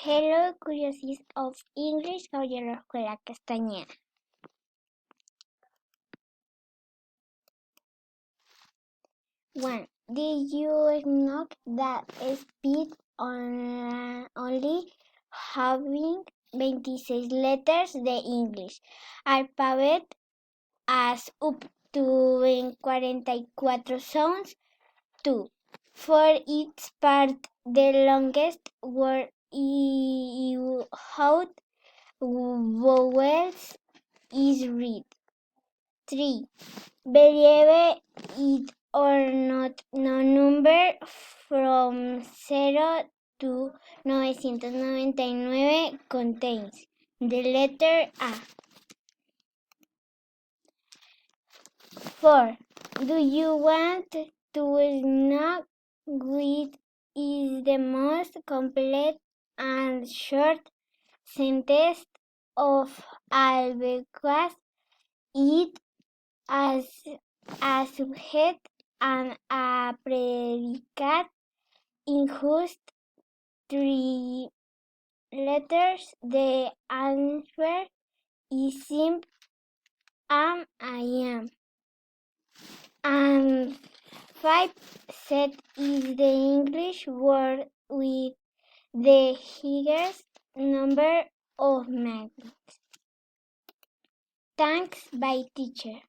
Hello, curiosities of English. Soy de la Escuela Castañeda. 1. Did you know that speed only having 26 letters? The English alphabet has up to 44 sounds. 2. For its part, the longest word without vowels is read. 3. Believe it or not, no number from 0 to 999 contains the letter A. 4. Do you want to know which is the most complete and short sentence of all? Because it has a subject and a predicate in just 3 letters. The answer is simple: am, I am. And 5. Set is the English word with the highest number of magnets. Thanks, by teacher.